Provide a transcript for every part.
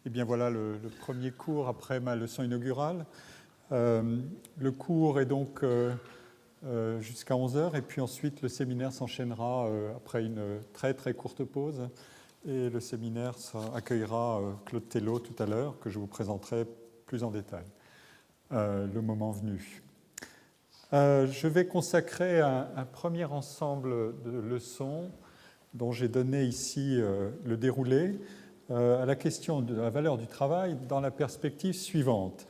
Et bien voilà le premier cours après ma leçon inaugurale. Le cours est donc jusqu'à 11 heures et puis ensuite le séminaire s'enchaînera après une très très courte pause et le séminaire accueillera Claude Tello tout à l'heure que je vous présenterai plus en détail le moment venu. Je vais consacrer un premier ensemble de leçons dont j'ai donné ici le déroulé à la question de la valeur du travail dans la perspective suivante.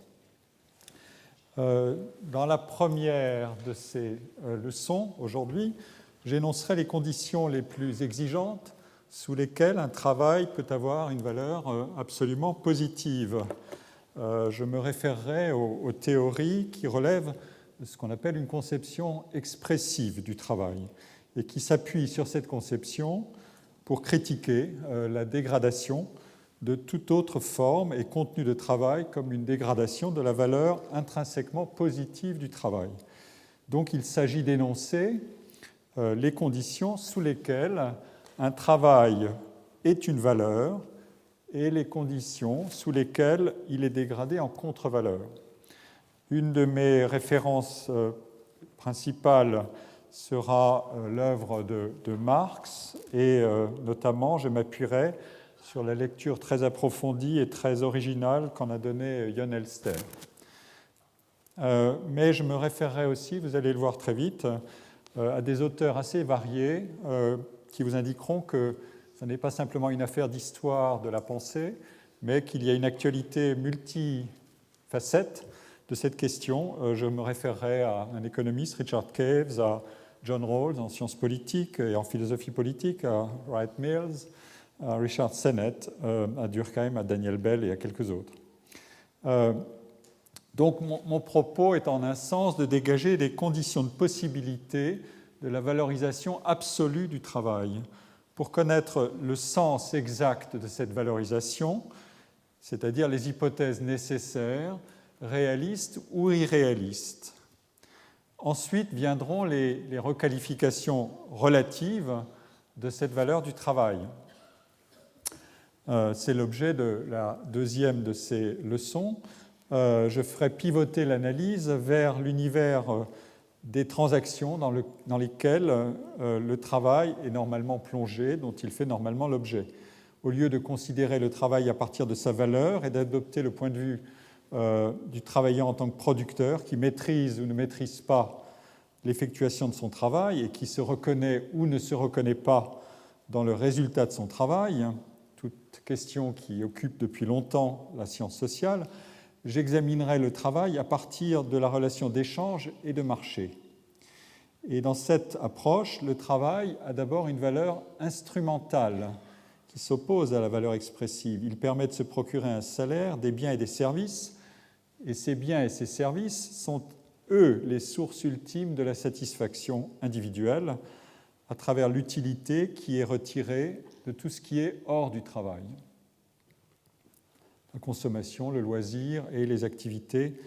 Dans la première de ces leçons, aujourd'hui, j'énoncerai les conditions les plus exigeantes sous lesquelles un travail peut avoir une valeur absolument positive. Je me référerai aux théories qui relèvent de ce qu'on appelle une conception expressive du travail et qui s'appuient sur cette conception pour critiquer la dégradation de toute autre forme et contenu de travail comme une dégradation de la valeur intrinsèquement positive du travail. Donc il s'agit d'énoncer les conditions sous lesquelles un travail est une valeur et les conditions sous lesquelles il est dégradé en contre-valeur. Une de mes références principales sera l'œuvre de Marx et notamment je m'appuierai sur la lecture très approfondie et très originale qu'en a donnée Jon Elster. Mais je me référerai aussi, vous allez le voir très vite, à des auteurs assez variés qui vous indiqueront que ce n'est pas simplement une affaire d'histoire de la pensée, mais qu'il y a une actualité multifacette de cette question. Je me référerai à un économiste, Richard Caves, à John Rawls en sciences politiques et en philosophie politique, à Wright Mills, à Richard Sennett, à Durkheim, à Daniel Bell et à quelques autres. Donc mon propos est en un sens de dégager des conditions de possibilité de la valorisation absolue du travail. Pour connaître le sens exact de cette valorisation, c'est-à-dire les hypothèses nécessaires, réalistes ou irréalistes. Ensuite viendront les requalifications relatives de cette valeur du travail. C'est l'objet de la deuxième de ces leçons. Je ferai pivoter l'analyse vers l'univers des transactions dans lesquelles le travail est normalement plongé, dont il fait normalement l'objet. Au lieu de considérer le travail à partir de sa valeur et d'adopter le point de vue du travailleur en tant que producteur qui maîtrise ou ne maîtrise pas l'effectuation de son travail et qui se reconnaît ou ne se reconnaît pas dans le résultat de son travail, toute question qui occupe depuis longtemps la science sociale, j'examinerai le travail à partir de la relation d'échange et de marché. Et dans cette approche, le travail a d'abord une valeur instrumentale qui s'oppose à la valeur expressive. Il permet de se procurer un salaire, des biens et des services, et ces biens et ces services sont, eux, les sources ultimes de la satisfaction individuelle à travers l'utilité qui est retirée de tout ce qui est hors du travail. La consommation, le loisir et les activités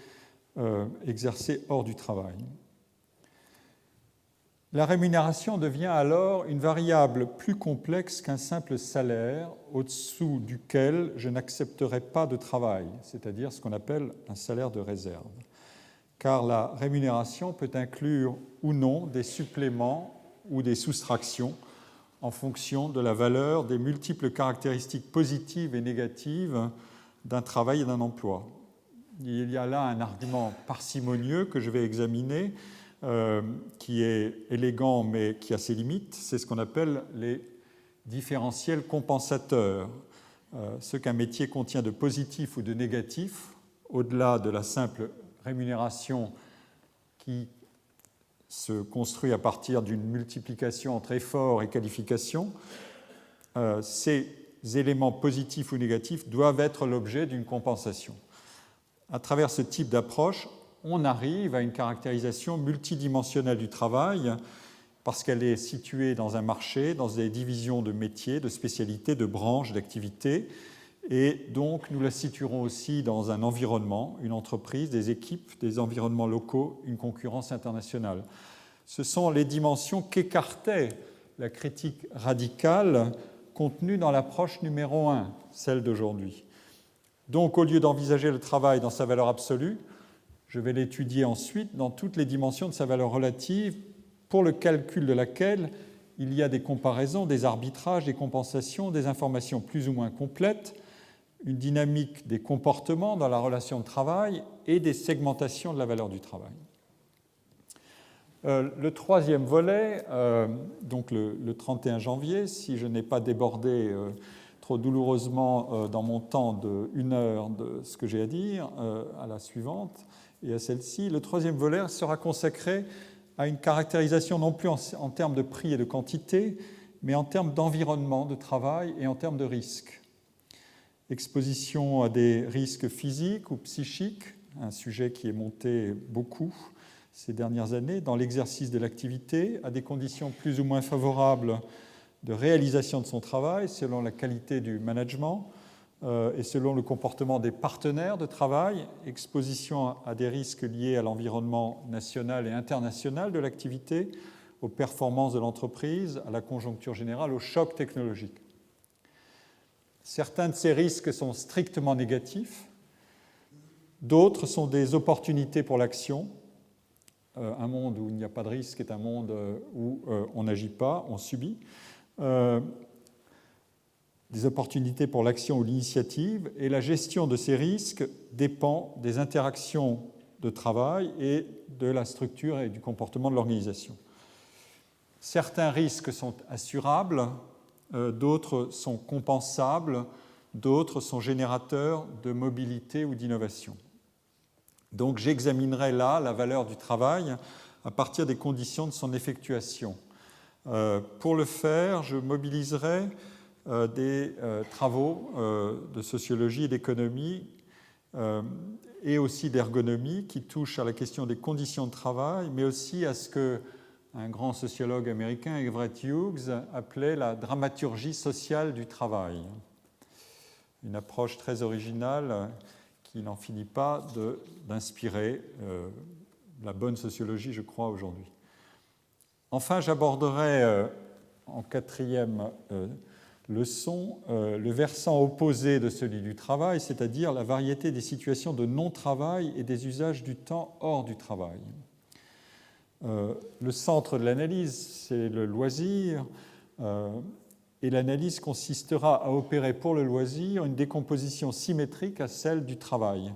exercées hors du travail. La rémunération devient alors une variable plus complexe qu'un simple salaire au-dessous duquel je n'accepterai pas de travail, c'est-à-dire ce qu'on appelle un salaire de réserve. Car la rémunération peut inclure ou non des suppléments ou des soustractions en fonction de la valeur des multiples caractéristiques positives et négatives d'un travail et d'un emploi. Il y a là un argument parcimonieux que je vais examiner, qui est élégant mais qui a ses limites. C'est ce qu'on appelle les différentiels compensateurs. Ce qu'un métier contient de positif ou de négatif, au-delà de la simple rémunération qui se construit à partir d'une multiplication entre effort et qualification, ces éléments positifs ou négatifs doivent être l'objet d'une compensation. À travers ce type d'approche, on arrive à une caractérisation multidimensionnelle du travail parce qu'elle est située dans un marché, dans des divisions de métiers, de spécialités, de branches, d'activités. Et donc, nous la situerons aussi dans un environnement, une entreprise, des équipes, des environnements locaux, une concurrence internationale. Ce sont les dimensions qu'écartait la critique radicale contenue dans l'approche numéro 1, celle d'aujourd'hui. Donc, au lieu d'envisager le travail dans sa valeur absolue, je vais l'étudier ensuite dans toutes les dimensions de sa valeur relative, pour le calcul de laquelle il y a des comparaisons, des arbitrages, des compensations, des informations plus ou moins complètes, une dynamique des comportements dans la relation de travail et des segmentations de la valeur du travail. Le troisième volet, donc le 31 janvier, si je n'ai pas débordé trop douloureusement dans mon temps de 1 heure de ce que j'ai à dire, à la suivante et à celle-ci, le troisième volet sera consacré à une caractérisation non plus en termes de prix et de quantité, mais en termes d'environnement de travail et en termes de risques. Exposition à des risques physiques ou psychiques, un sujet qui est monté beaucoup ces dernières années dans l'exercice de l'activité, à des conditions plus ou moins favorables de réalisation de son travail selon la qualité du management et selon le comportement des partenaires de travail, exposition à des risques liés à l'environnement national et international de l'activité, aux performances de l'entreprise, à la conjoncture générale, aux chocs technologiques. Certains de ces risques sont strictement négatifs, d'autres sont des opportunités pour l'action. Un monde où il n'y a pas de risque est un monde où on n'agit pas, on subit. Des opportunités pour l'action ou l'initiative, et la gestion de ces risques dépend des interactions de travail et de la structure et du comportement de l'organisation. Certains risques sont assurables, d'autres sont compensables, d'autres sont générateurs de mobilité ou d'innovation. Donc j'examinerai là la valeur du travail à partir des conditions de son effectuation. Pour le faire, je mobiliserai des travaux de sociologie et d'économie et aussi d'ergonomie qui touchent à la question des conditions de travail, mais aussi à ce qu'un grand sociologue américain, Everett Hughes, appelait la dramaturgie sociale du travail. Une approche très originale qui n'en finit pas d'inspirer la bonne sociologie, je crois, aujourd'hui. Enfin, j'aborderai en quatrième leçon le versant opposé de celui du travail, c'est-à-dire la variété des situations de non-travail et des usages du temps hors du travail. Le centre de l'analyse, c'est le loisir, et l'analyse consistera à opérer pour le loisir une décomposition symétrique à celle du travail.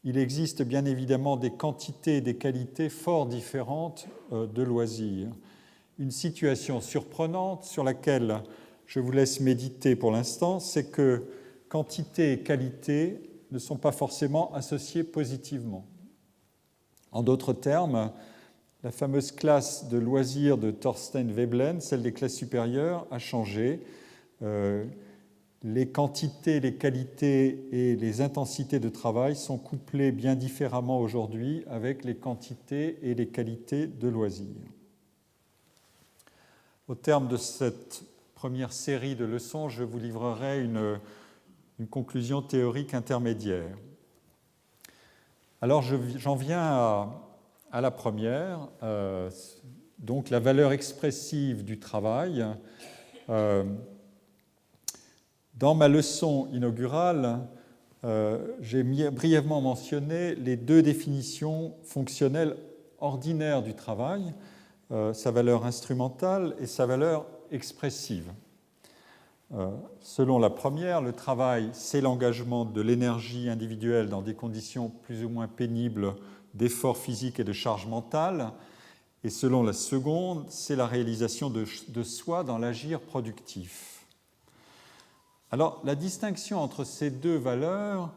Il existe bien évidemment des quantités et des qualités fort différentes de loisir. Une situation surprenante sur laquelle je vous laisse méditer pour l'instant, c'est que quantité et qualité ne sont pas forcément associées positivement. En d'autres termes, la fameuse classe de loisirs de Thorstein Veblen, celle des classes supérieures, a changé. Les quantités, les qualités et les intensités de travail sont couplées bien différemment aujourd'hui avec les quantités et les qualités de loisirs. Au terme de cette première série de leçons, je vous livrerai une conclusion théorique intermédiaire. Alors j'en viens à la première, donc la valeur expressive du travail. Dans ma leçon inaugurale, j'ai brièvement mentionné les deux définitions fonctionnelles ordinaires du travail, sa valeur instrumentale et sa valeur expressive. Selon la première, le travail, c'est l'engagement de l'énergie individuelle dans des conditions plus ou moins pénibles d'effort physique et de charge mentale. Et selon la seconde, c'est la réalisation de soi dans l'agir productif. Alors, la distinction entre ces deux valeurs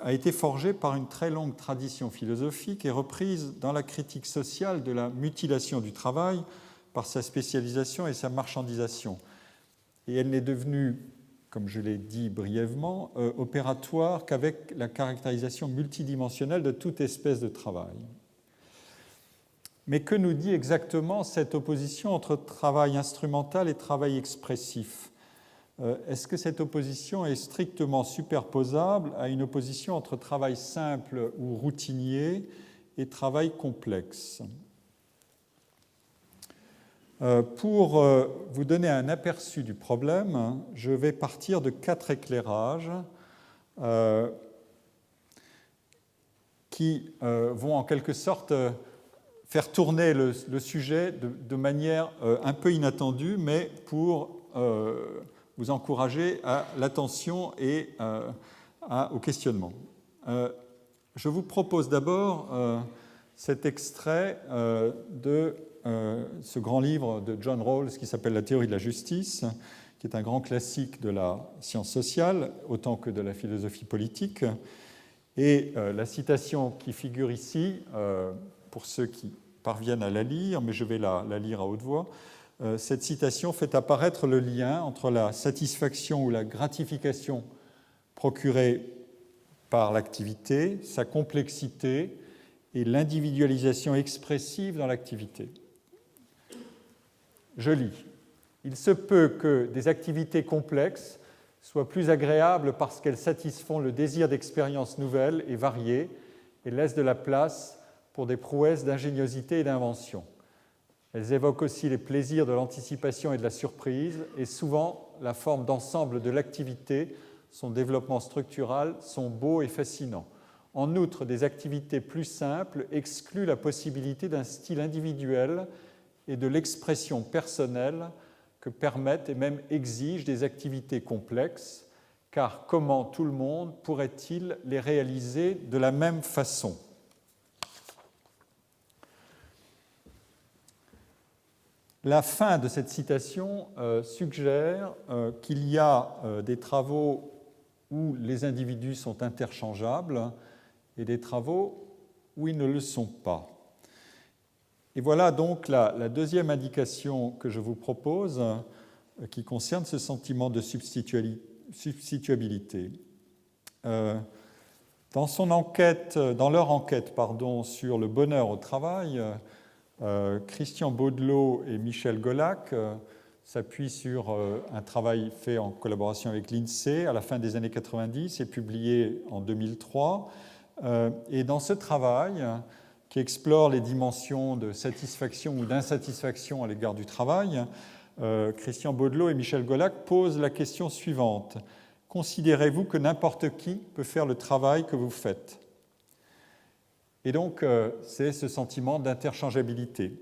a été forgée par une très longue tradition philosophique et reprise dans la critique sociale de la mutilation du travail par sa spécialisation et sa marchandisation. Et elle n'est devenue, comme je l'ai dit brièvement, opératoire qu'avec la caractérisation multidimensionnelle de toute espèce de travail. Mais que nous dit exactement cette opposition entre travail instrumental et travail expressif ? Est-ce que cette opposition est strictement superposable à une opposition entre travail simple ou routinier et travail complexe ? Pour vous donner un aperçu du problème, je vais partir de 4 éclairages qui vont en quelque sorte faire tourner le sujet de manière un peu inattendue, mais pour vous encourager à l'attention et au questionnement. Je vous propose d'abord cet extrait de ce grand livre de John Rawls qui s'appelle « La théorie de la justice », qui est un grand classique de la science sociale, autant que de la philosophie politique. Et la citation qui figure ici, pour ceux qui parviennent à la lire, mais je vais la lire à haute voix, cette citation fait apparaître le lien entre la satisfaction ou la gratification procurée par l'activité, sa complexité et l'individualisation expressive dans l'activité. Je lis. Il se peut que des activités complexes soient plus agréables parce qu'elles satisfont le désir d'expériences nouvelles et variées et laissent de la place pour des prouesses d'ingéniosité et d'invention. Elles évoquent aussi les plaisirs de l'anticipation et de la surprise, et souvent la forme d'ensemble de l'activité, son développement structural, sont beaux et fascinants. En outre, des activités plus simples excluent la possibilité d'un style individuel et de l'expression personnelle que permettent et même exigent des activités complexes, car comment tout le monde pourrait-il les réaliser de la même façon ? La fin de cette citation suggère qu'il y a des travaux où les individus sont interchangeables et des travaux où ils ne le sont pas. Et voilà donc la deuxième indication que je vous propose qui concerne ce sentiment de substituabilité. Dans leur enquête sur le bonheur au travail, Christian Baudelot et Michel Golac s'appuient sur un travail fait en collaboration avec l'INSEE à la fin des années 90 et publié en 2003. Et dans ce travail, qui explore les dimensions de satisfaction ou d'insatisfaction à l'égard du travail, Christian Baudelot et Michel Golac posent la question suivante. Considérez-vous que n'importe qui peut faire le travail que vous faites ? Et donc, c'est ce sentiment d'interchangeabilité.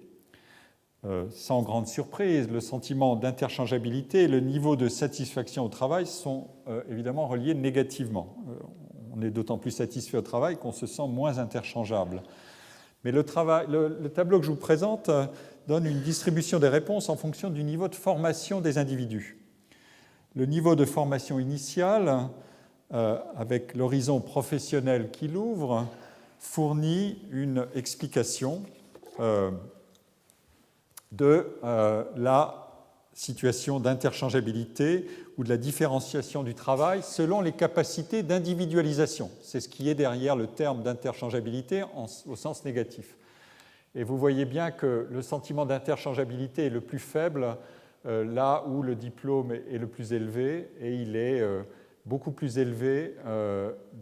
Sans grande surprise, le sentiment d'interchangeabilité et le niveau de satisfaction au travail sont évidemment reliés négativement. On est d'autant plus satisfait au travail qu'on se sent moins interchangeable. Mais le tableau que je vous présente donne une distribution des réponses en fonction du niveau de formation des individus. Le niveau de formation initial, avec l'horizon professionnel qui l'ouvre, fournit une explication de la situation d'interchangeabilité ou de la différenciation du travail selon les capacités d'individualisation. C'est ce qui est derrière le terme d'interchangeabilité au sens négatif. Et vous voyez bien que le sentiment d'interchangeabilité est le plus faible là où le diplôme est le plus élevé, et il est beaucoup plus élevé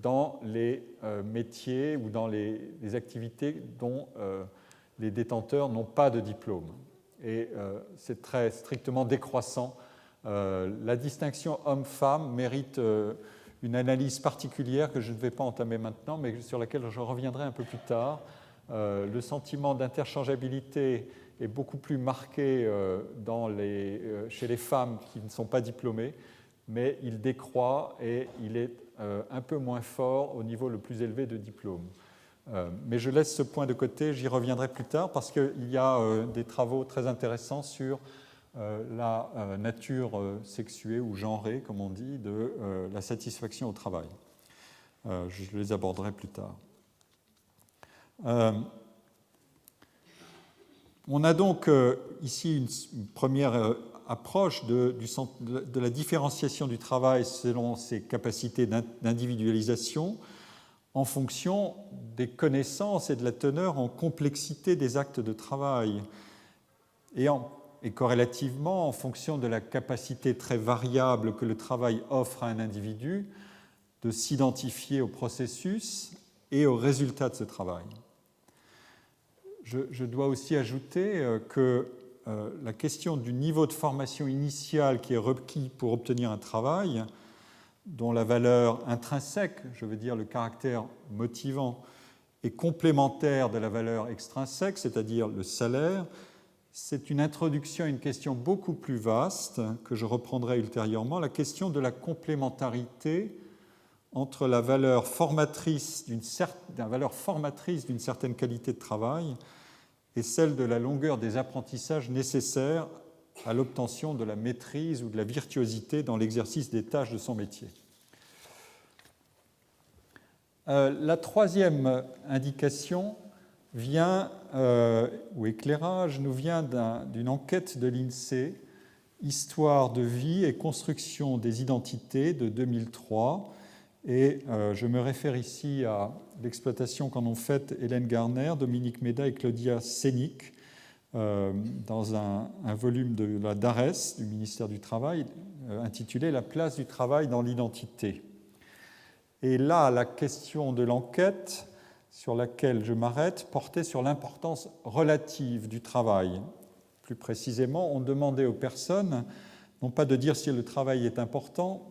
dans les métiers ou dans les activités dont les détenteurs n'ont pas de diplôme. Et c'est très strictement décroissant. La distinction homme-femme mérite une analyse particulière que je ne vais pas entamer maintenant, mais sur laquelle je reviendrai un peu plus tard. Le sentiment d'interchangeabilité est beaucoup plus marqué chez les femmes qui ne sont pas diplômées, mais il décroît et il est un peu moins fort au niveau le plus élevé de diplôme. Mais je laisse ce point de côté, j'y reviendrai plus tard, parce qu'il y a des travaux très intéressants sur la nature sexuée ou genrée, comme on dit, de la satisfaction au travail. Je les aborderai plus tard. On a donc ici une première approche de la différenciation du travail selon ses capacités d'individualisation en fonction des connaissances et de la teneur en complexité des actes de travail et corrélativement en fonction de la capacité très variable que le travail offre à un individu de s'identifier au processus et aux résultats de ce travail. Je dois aussi ajouter que la question du niveau de formation initiale qui est requis pour obtenir un travail dont la valeur intrinsèque, je veux dire le caractère motivant, est complémentaire de la valeur extrinsèque, c'est-à-dire le salaire, c'est une introduction à une question beaucoup plus vaste que je reprendrai ultérieurement, la question de la complémentarité entre la valeur formatrice d'une certaine qualité de travail et celle de la longueur des apprentissages nécessaires à l'obtention de la maîtrise ou de la virtuosité dans l'exercice des tâches de son métier. La troisième indication vient, ou éclairage, nous vient d'une enquête de l'INSEE, Histoire de vie et construction des identités de 2003. Et je me réfère ici à l'exploitation qu'en ont faite Hélène Garner, Dominique Méda et Claudia Sénic dans un volume de la DARES, du ministère du Travail, intitulé « La place du travail dans l'identité ». Et là, la question de l'enquête sur laquelle je m'arrête portait sur l'importance relative du travail. Plus précisément, on demandait aux personnes non pas de dire si le travail est important,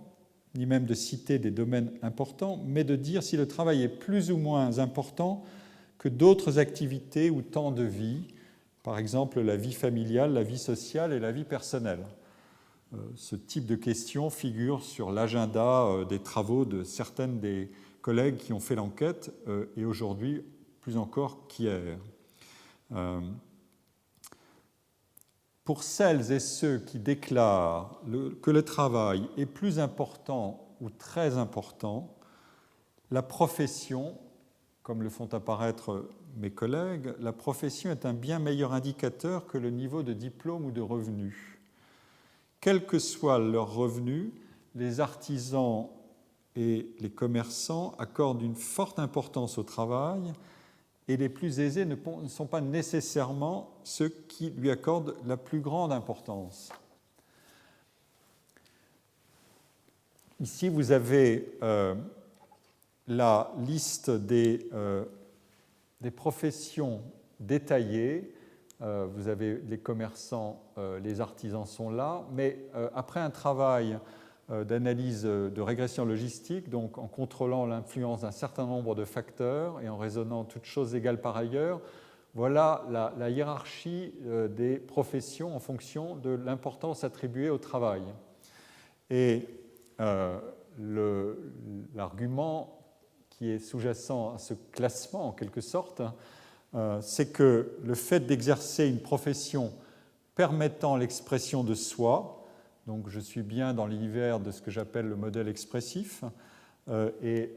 ni même de citer des domaines importants, mais de dire si le travail est plus ou moins important que d'autres activités ou temps de vie, par exemple la vie familiale, la vie sociale et la vie personnelle. Ce type de questions figure sur l'agenda des travaux de certaines des collègues qui ont fait l'enquête, et aujourd'hui plus encore qu'hier. Pour celles et ceux qui déclarent que le travail est plus important ou très important, la profession, comme le font apparaître mes collègues, la profession est un bien meilleur indicateur que le niveau de diplôme ou de revenus. Quels que soient leurs revenus, les artisans et les commerçants accordent une forte importance au travail, et les plus aisés ne sont pas nécessairement ceux qui lui accordent la plus grande importance. Ici, vous avez la liste des professions détaillées. Vous avez les commerçants, les artisans sont là, mais après un travail d'analyse de régression logistique, donc en contrôlant l'influence d'un certain nombre de facteurs et en raisonnant toutes choses égales par ailleurs, voilà la hiérarchie des professions en fonction de l'importance attribuée au travail. Et l'argument qui est sous-jacent à ce classement, en quelque sorte, c'est que le fait d'exercer une profession permettant l'expression de soi, donc je suis bien dans l'univers de ce que j'appelle le modèle expressif, et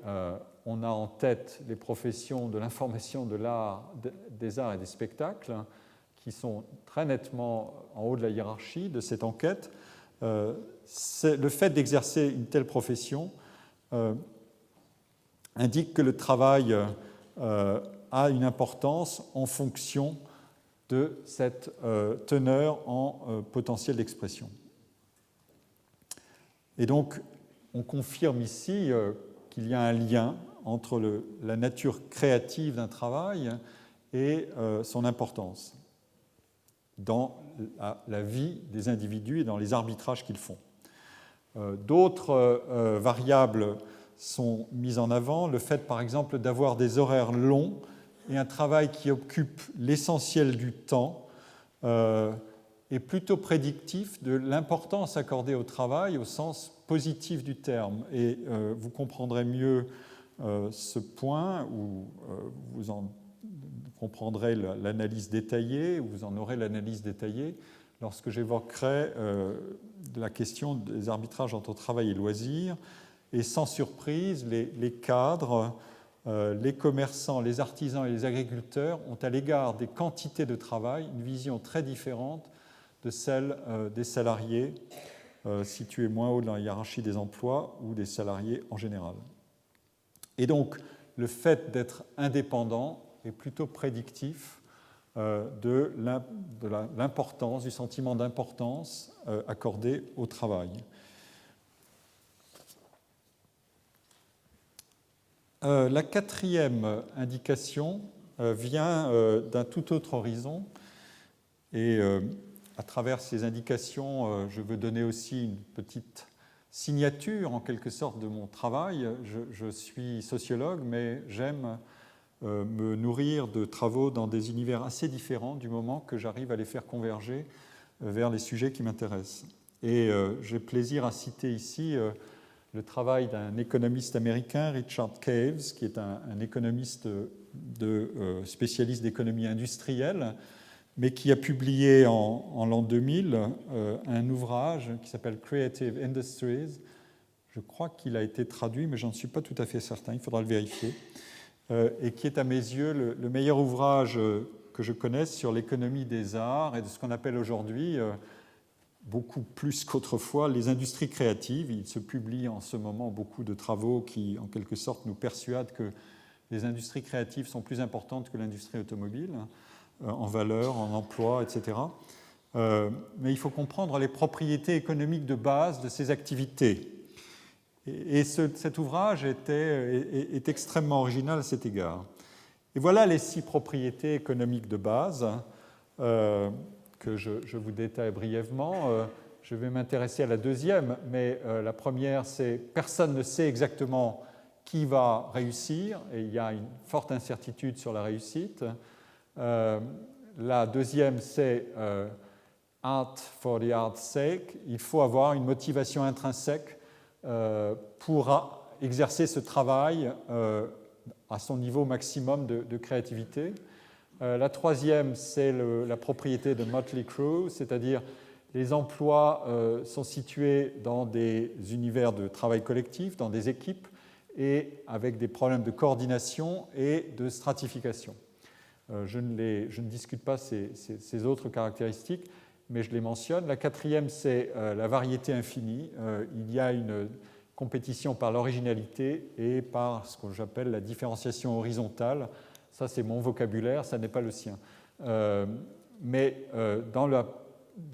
on a en tête les professions de l'information, de l'art, des arts et des spectacles, qui sont très nettement en haut de la hiérarchie de cette enquête. Le fait d'exercer une telle profession indique que le travail a une importance en fonction de cette teneur en potentiel d'expression. Et donc, on confirme ici qu'il y a un lien entre la nature créative d'un travail et son importance dans la vie des individus et dans les arbitrages qu'ils font. D'autres variables sont mises en avant. Le fait, par exemple, d'avoir des horaires longs et un travail qui occupe l'essentiel du temps est plutôt prédictif de l'importance accordée au travail au sens positif du terme. Et vous comprendrez mieux ce point, ou vous en comprendrez l'analyse détaillée, ou vous en aurez l'analyse détaillée, lorsque j'évoquerai la question des arbitrages entre travail et loisirs. Et sans surprise, les cadres, les commerçants, les artisans et les agriculteurs ont à l'égard des quantités de travail une vision très différente de celle des salariés situés moins haut dans la hiérarchie des emplois ou des salariés en général. Et donc, le fait d'être indépendant est plutôt prédictif de l'importance, du sentiment d'importance accordé au travail. La quatrième indication vient d'un tout autre horizon, et à travers ces indications, je veux donner aussi une petite signature en quelque sorte de mon travail. Je suis sociologue, mais j'aime me nourrir de travaux dans des univers assez différents du moment que j'arrive à les faire converger vers les sujets qui m'intéressent. Et j'ai plaisir à citer ici le travail d'un économiste américain, Richard Caves, qui est un économiste spécialiste d'économie industrielle, mais qui a publié en l'an 2000 un ouvrage qui s'appelle Creative Industries. Je crois qu'il a été traduit, mais je n'en suis pas tout à fait certain, il faudra le vérifier, et qui est à mes yeux le meilleur ouvrage que je connaisse sur l'économie des arts et de ce qu'on appelle aujourd'hui, beaucoup plus qu'autrefois, les industries créatives. Il se publie en ce moment beaucoup de travaux qui, en quelque sorte, nous persuadent que les industries créatives sont plus importantes que l'industrie automobile, en valeur, en emploi, etc. Mais il faut comprendre les propriétés économiques de base de ces activités. Et cet ouvrage est extrêmement original à cet égard. Et voilà les 6 propriétés économiques de base que je vous détaille brièvement. Je vais m'intéresser à la deuxième, mais la première, c'est personne ne sait exactement qui va réussir, et il y a une forte incertitude sur la réussite. La deuxième, c'est art for the art's sake. Il faut avoir une motivation intrinsèque pour exercer ce travail à son niveau maximum de créativité. La troisième, c'est la propriété de Motley Crue, c'est-à-dire les emplois sont situés dans des univers de travail collectif, dans des équipes, et avec des problèmes de coordination et de stratification. Je ne discute pas ces autres caractéristiques, mais je les mentionne. La quatrième, c'est la variété infinie. Il y a une compétition par l'originalité et par ce que j'appelle la différenciation horizontale. Ça, c'est mon vocabulaire, ça n'est pas le sien. Mais dans la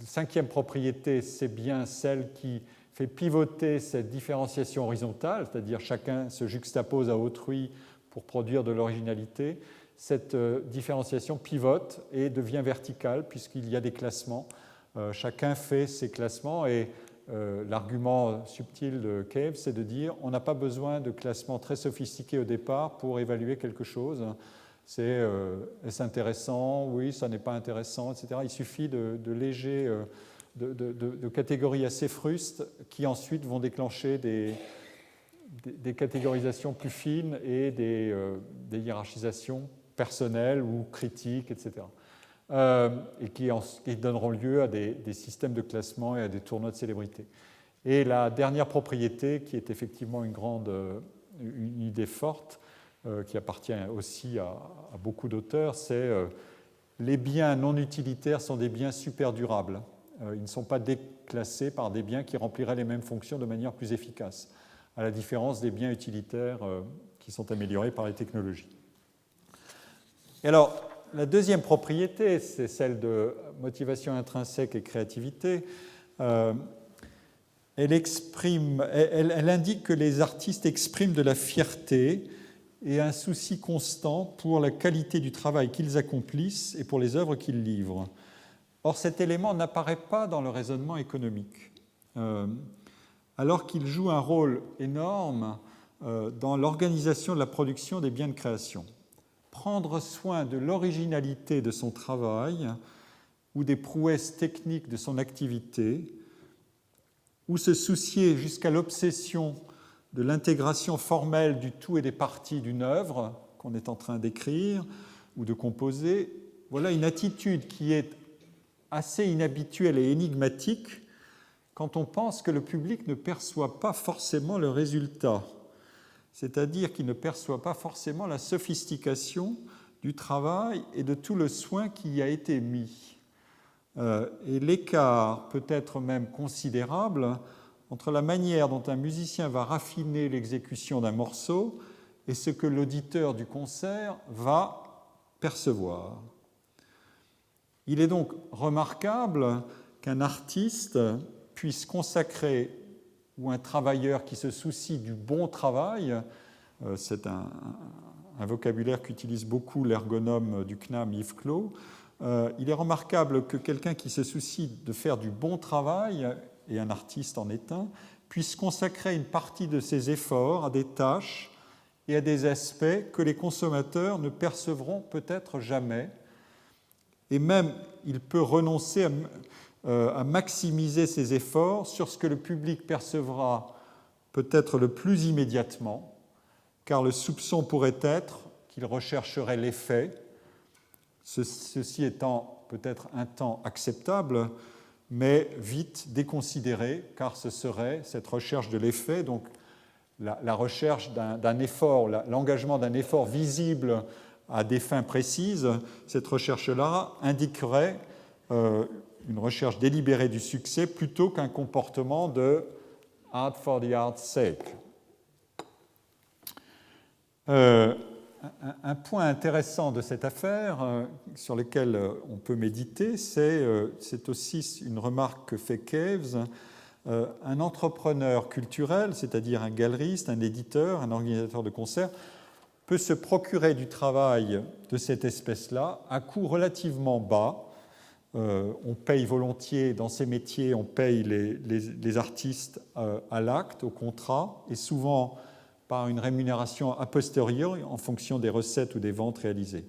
cinquième propriété, c'est bien celle qui fait pivoter cette différenciation horizontale, c'est-à-dire chacun se juxtapose à autrui pour produire de l'originalité. Cette différenciation pivote et devient verticale puisqu'il y a des classements. Chacun fait ses classements et l'argument subtil de Cave, c'est de dire on n'a pas besoin de classements très sophistiqués au départ pour évaluer quelque chose. C'est est-ce intéressant? Oui, ça n'est pas intéressant, etc. Il suffit de catégories assez frustes qui ensuite vont déclencher des catégorisations plus fines et des hiérarchisations personnelles ou critiques, etc. Et qui donneront lieu à des systèmes de classement et à des tournois de célébrité. Et la dernière propriété, qui est effectivement une idée forte, qui appartient aussi à beaucoup d'auteurs, c'est les biens non utilitaires sont des biens super durables. Ils ne sont pas déclassés par des biens qui rempliraient les mêmes fonctions de manière plus efficace, à la différence des biens utilitaires qui sont améliorés par les technologies. Et alors, la deuxième propriété, c'est celle de motivation intrinsèque et créativité. Elle indique que les artistes expriment de la fierté et un souci constant pour la qualité du travail qu'ils accomplissent et pour les œuvres qu'ils livrent. Or, cet élément n'apparaît pas dans le raisonnement économique, alors qu'il joue un rôle énorme dans l'organisation de la production des biens de création. Prendre soin de l'originalité de son travail ou des prouesses techniques de son activité, ou se soucier jusqu'à l'obsession de l'intégration formelle du tout et des parties d'une œuvre qu'on est en train d'écrire ou de composer, voilà une attitude qui est assez inhabituelle et énigmatique quand on pense que le public ne perçoit pas forcément le résultat, c'est-à-dire qu'il ne perçoit pas forcément la sophistication du travail et de tout le soin qui y a été mis. Et l'écart peut être même considérable entre la manière dont un musicien va raffiner l'exécution d'un morceau et ce que l'auditeur du concert va percevoir. Il est donc remarquable qu'un artiste puisse consacrer, ou un travailleur qui se soucie du bon travail, c'est un vocabulaire qu'utilise beaucoup l'ergonome du CNAM Yves Clos, il est remarquable que quelqu'un qui se soucie de faire du bon travail, et un artiste en est un, puisse consacrer une partie de ses efforts à des tâches et à des aspects que les consommateurs ne percevront peut-être jamais. Et même, il peut renoncer à maximiser ses efforts sur ce que le public percevra peut-être le plus immédiatement, car le soupçon pourrait être qu'il rechercherait l'effet, ceci étant peut-être un temps acceptable, mais vite déconsidéré, car ce serait cette recherche de l'effet, donc la recherche d'un effort, l'engagement d'un effort visible à des fins précises, cette recherche-là indiquerait une recherche délibérée du succès plutôt qu'un comportement de art for the art's sake. Un point intéressant de cette affaire, sur lequel on peut méditer, c'est aussi une remarque que fait Caves. Un entrepreneur culturel, c'est-à-dire un galeriste, un éditeur, un organisateur de concerts, peut se procurer du travail de cette espèce-là à coût relativement bas. On paye volontiers dans ces métiers, on paye les artistes à l'acte, au contrat, et souvent par une rémunération a posteriori en fonction des recettes ou des ventes réalisées.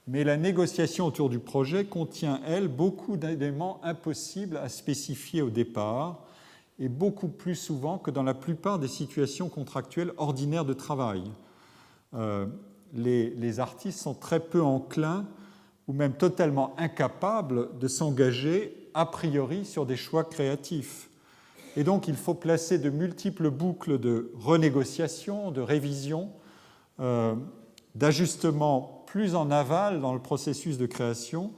Mais la négociation autour du projet contient, elle, beaucoup d'éléments impossibles à spécifier au départ, et beaucoup plus souvent que dans la plupart des situations contractuelles ordinaires de travail. Les artistes sont très peu enclins ou même totalement incapables de s'engager a priori sur des choix créatifs. Et donc il faut placer de multiples boucles de renégociation, de révision, d'ajustement plus en aval dans le processus de création,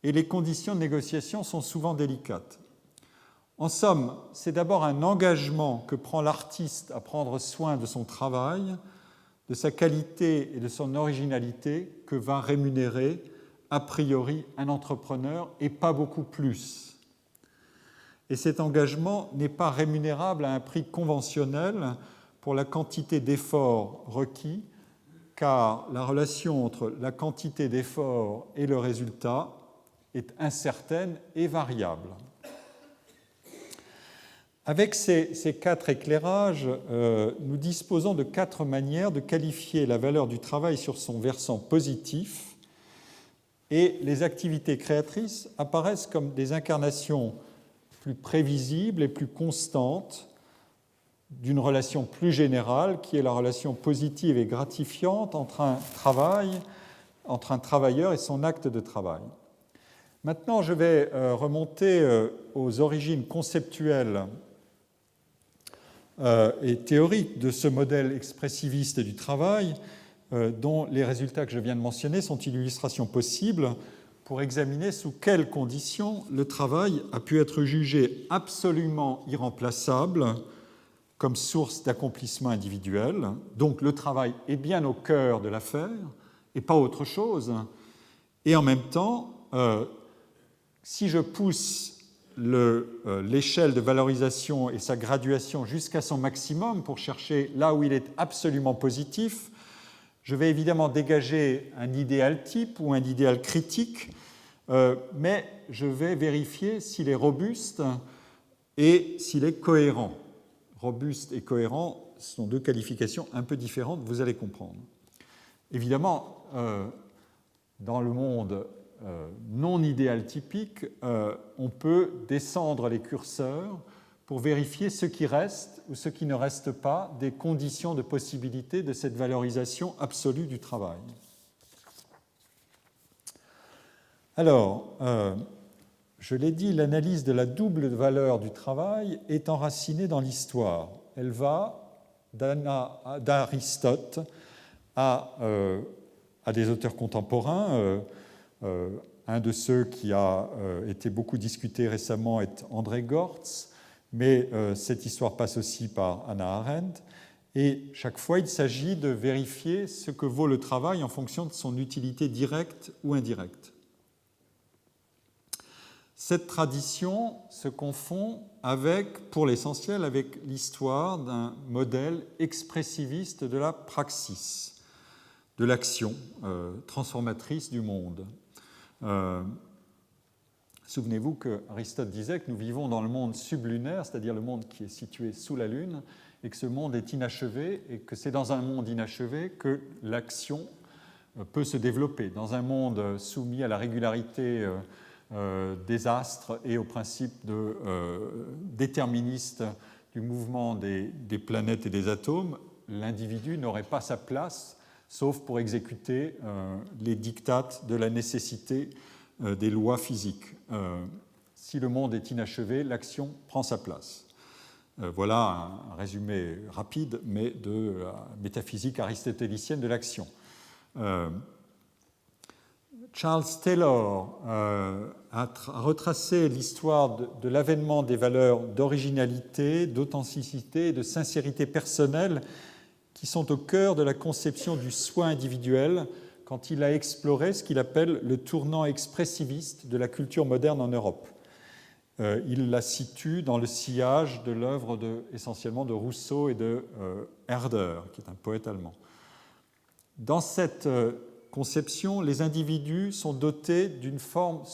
et les conditions de négociation sont souvent délicates. En somme, c'est d'abord un engagement que prend l'artiste à prendre soin de son travail, de sa qualité et de son originalité que va rémunérer a priori un entrepreneur et pas beaucoup plus. Et cet engagement n'est pas rémunérable à un prix conventionnel pour la quantité d'efforts requis, car la relation entre la quantité d'efforts et le résultat est incertaine et variable. Avec ces quatre éclairages, nous disposons de quatre manières de qualifier la valeur du travail sur son versant positif, et les activités créatrices apparaissent comme des incarnations plus prévisibles et plus constantes d'une relation plus générale, qui est la relation positive et gratifiante entre un travailleur et son acte de travail. Maintenant, je vais remonter aux origines conceptuelles et théoriques de ce modèle expressiviste du travail, dont les résultats que je viens de mentionner sont une illustration possible pour examiner sous quelles conditions le travail a pu être jugé absolument irremplaçable comme source d'accomplissement individuel. Donc le travail est bien au cœur de l'affaire et pas autre chose. Et en même temps, si je pousse l'échelle de valorisation et sa graduation jusqu'à son maximum pour chercher là où il est absolument positif, je vais évidemment dégager un idéal type ou un idéal critique, mais je vais vérifier s'il est robuste et s'il est cohérent. Robuste et cohérent sont deux qualifications un peu différentes, vous allez comprendre. Évidemment, dans le monde non idéal typique, on peut descendre les curseurs pour vérifier ce qui reste ou ce qui ne reste pas des conditions de possibilité de cette valorisation absolue du travail. Alors, je l'ai dit, l'analyse de la double valeur du travail est enracinée dans l'histoire. Elle va d'Aristote à des auteurs contemporains. Un de ceux qui a été beaucoup discuté récemment est André Gortz, mais cette histoire passe aussi par Hannah Arendt. Et chaque fois, il s'agit de vérifier ce que vaut le travail en fonction de son utilité directe ou indirecte. Cette tradition se confond pour l'essentiel, avec l'histoire d'un modèle expressiviste de la praxis, de l'action transformatrice du monde. Souvenez-vous qu'Aristote disait que nous vivons dans le monde sublunaire, c'est-à-dire le monde qui est situé sous la Lune, et que ce monde est inachevé, et que c'est dans un monde inachevé que l'action peut se développer. Dans un monde soumis à la régularité des astres et au principe déterministe du mouvement des planètes et des atomes, l'individu n'aurait pas sa place, sauf pour exécuter les dictates de la nécessité des lois physiques. Si le monde est inachevé, l'action prend sa place. Voilà un résumé rapide, mais de la métaphysique aristotélicienne de l'action. Charles Taylor a retracé l'histoire de l'avènement des valeurs d'originalité, d'authenticité et de sincérité personnelle qui sont au cœur de la conception du soi individuel quand il a exploré ce qu'il appelle le tournant expressiviste de la culture moderne en Europe. Il la situe dans le sillage de l'œuvre essentiellement de Rousseau et de Herder, qui est un poète allemand. Dans cette conception, les individus sont dotés d'une forme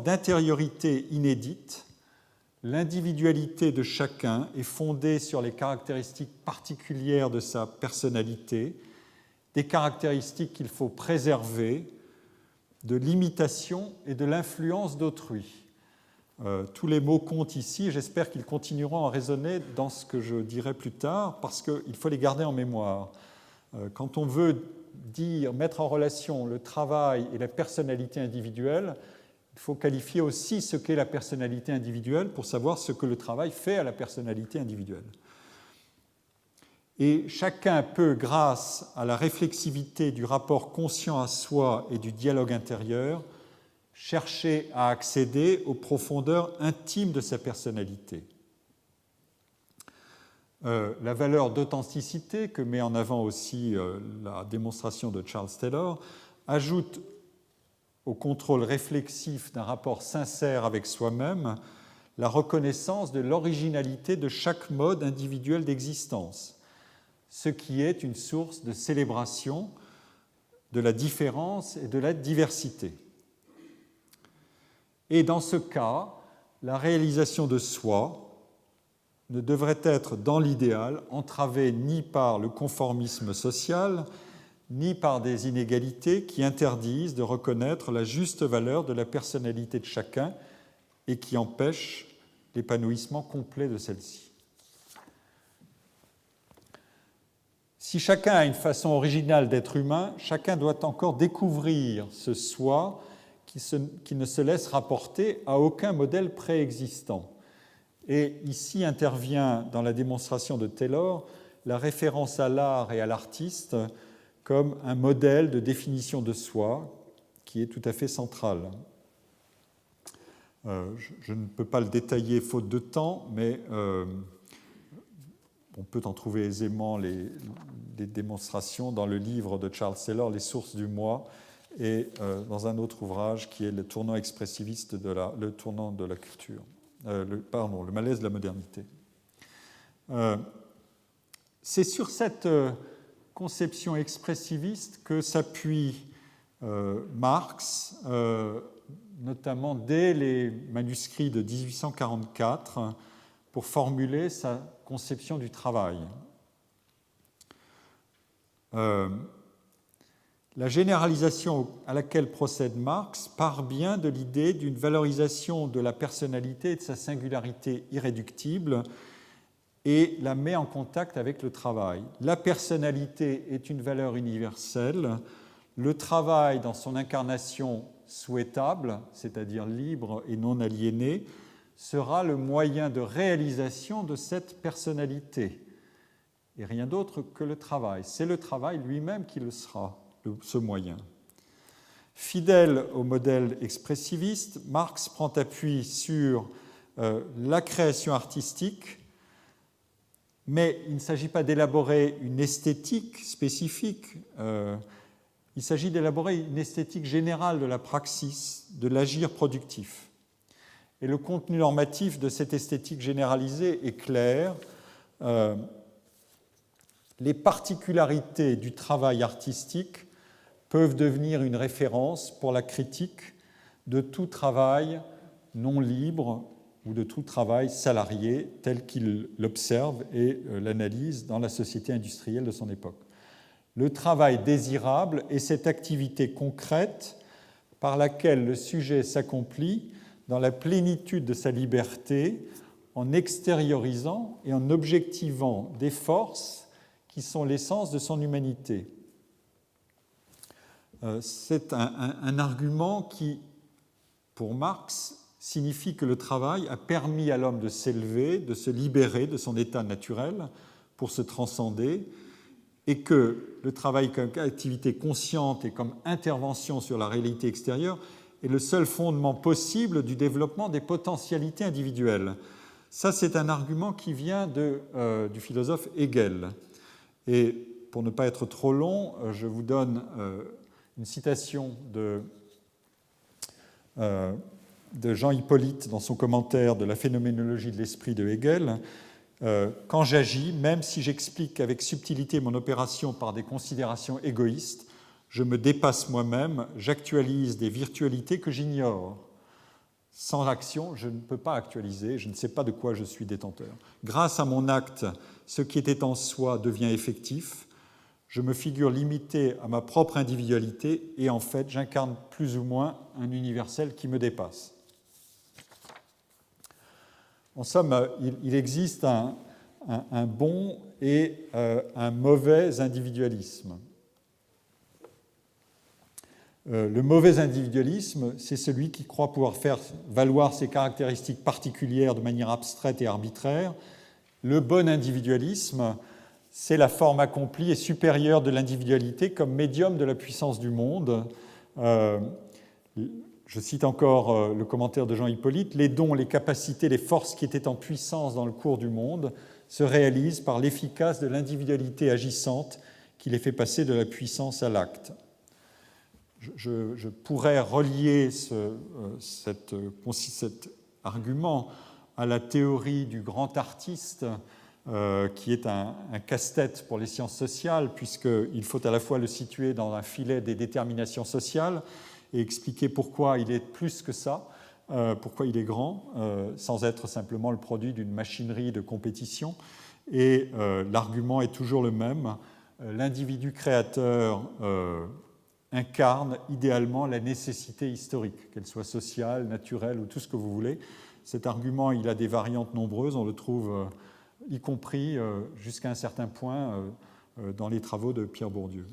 d'intériorité inédite. L'individualité de chacun est fondée sur les caractéristiques particulières de sa personnalité, des caractéristiques qu'il faut préserver, de l'imitation et de l'influence d'autrui. Tous les mots comptent ici, j'espère qu'ils continueront à résonner dans ce que je dirai plus tard, parce qu'il faut les garder en mémoire. Quand on veut mettre en relation le travail et la personnalité individuelle, il faut qualifier aussi ce qu'est la personnalité individuelle pour savoir ce que le travail fait à la personnalité individuelle. Et chacun peut, grâce à la réflexivité du rapport conscient à soi et du dialogue intérieur, chercher à accéder aux profondeurs intimes de sa personnalité. La valeur d'authenticité que met en avant aussi la démonstration de Charles Taylor ajoute au contrôle réflexif d'un rapport sincère avec soi-même la reconnaissance de l'originalité de chaque mode individuel d'existence, ce qui est une source de célébration de la différence et de la diversité. Et dans ce cas, la réalisation de soi ne devrait être, dans l'idéal, entravée ni par le conformisme social, ni par des inégalités qui interdisent de reconnaître la juste valeur de la personnalité de chacun et qui empêchent l'épanouissement complet de celle-ci. Si chacun a une façon originale d'être humain, chacun doit encore découvrir ce soi qui ne se laisse rapporter à aucun modèle préexistant. Et ici intervient dans la démonstration de Taylor la référence à l'art et à l'artiste comme un modèle de définition de soi qui est tout à fait central. Je ne peux pas le détailler faute de temps, mais on peut en trouver aisément les démonstrations dans le livre de Charles Taylor, Les sources du moi, et dans un autre ouvrage qui est Le tournant expressiviste le tournant de la culture. Le malaise de la modernité. C'est sur cette conception expressiviste que s'appuie Marx, notamment dès les manuscrits de 1844, pour formuler sa conception du travail. La généralisation à laquelle procède Marx part bien de l'idée d'une valorisation de la personnalité et de sa singularité irréductible et la met en contact avec le travail. La personnalité est une valeur universelle. Le travail, dans son incarnation souhaitable, c'est-à-dire libre et non aliéné, sera le moyen de réalisation de cette personnalité. Et rien d'autre que le travail. C'est le travail lui-même qui le sera, ce moyen. Fidèle au modèle expressiviste, Marx prend appui sur la création artistique, mais il ne s'agit pas d'élaborer une esthétique spécifique, il s'agit d'élaborer une esthétique générale de la praxis, de l'agir productif. Et le contenu normatif de cette esthétique généralisée est clair. Les particularités du travail artistique peuvent devenir une référence pour la critique de tout travail non libre ou de tout travail salarié tel qu'il l'observe et l'analyse dans la société industrielle de son époque. Le travail désirable est cette activité concrète par laquelle le sujet s'accomplit dans la plénitude de sa liberté en extériorisant et en objectivant des forces qui sont l'essence de son humanité. C'est un argument qui, pour Marx, signifie que le travail a permis à l'homme de s'élever, de se libérer de son état naturel pour se transcender, et que le travail comme activité consciente et comme intervention sur la réalité extérieure est le seul fondement possible du développement des potentialités individuelles. Ça, c'est un argument qui vient du philosophe Hegel. Et pour ne pas être trop long, je vous donne une citation de Jean Hippolyte dans son commentaire de la phénoménologie de l'esprit de Hegel. Quand j'agis, même si j'explique avec subtilité mon opération par des considérations égoïstes, je me dépasse moi-même, j'actualise des virtualités que j'ignore. Sans l'action, je ne peux pas actualiser, je ne sais pas de quoi je suis détenteur. Grâce à mon acte, ce qui était en soi devient effectif. Je me figure limité à ma propre individualité et en fait, j'incarne plus ou moins un universel qui me dépasse. En somme, il existe un bon et un mauvais individualisme. Le mauvais individualisme, c'est celui qui croit pouvoir faire valoir ses caractéristiques particulières de manière abstraite et arbitraire. Le bon individualisme, c'est la forme accomplie et supérieure de l'individualité comme médium de la puissance du monde. Je cite encore le commentaire de Jean Hippolyte, « Les dons, les capacités, les forces qui étaient en puissance dans le cours du monde se réalisent par l'efficace de l'individualité agissante qui les fait passer de la puissance à l'acte. » Je pourrais relier cet argument à la théorie du grand artiste, qui est un casse-tête pour les sciences sociales, puisqu'il faut à la fois le situer dans un filet des déterminations sociales et expliquer pourquoi il est plus que ça, pourquoi il est grand, sans être simplement le produit d'une machinerie de compétition. Et l'argument est toujours le même. L'individu créateur incarne idéalement la nécessité historique, qu'elle soit sociale, naturelle ou tout ce que vous voulez. Cet argument, il a des variantes nombreuses, on le trouve y compris jusqu'à un certain point dans les travaux de Pierre Bourdieu.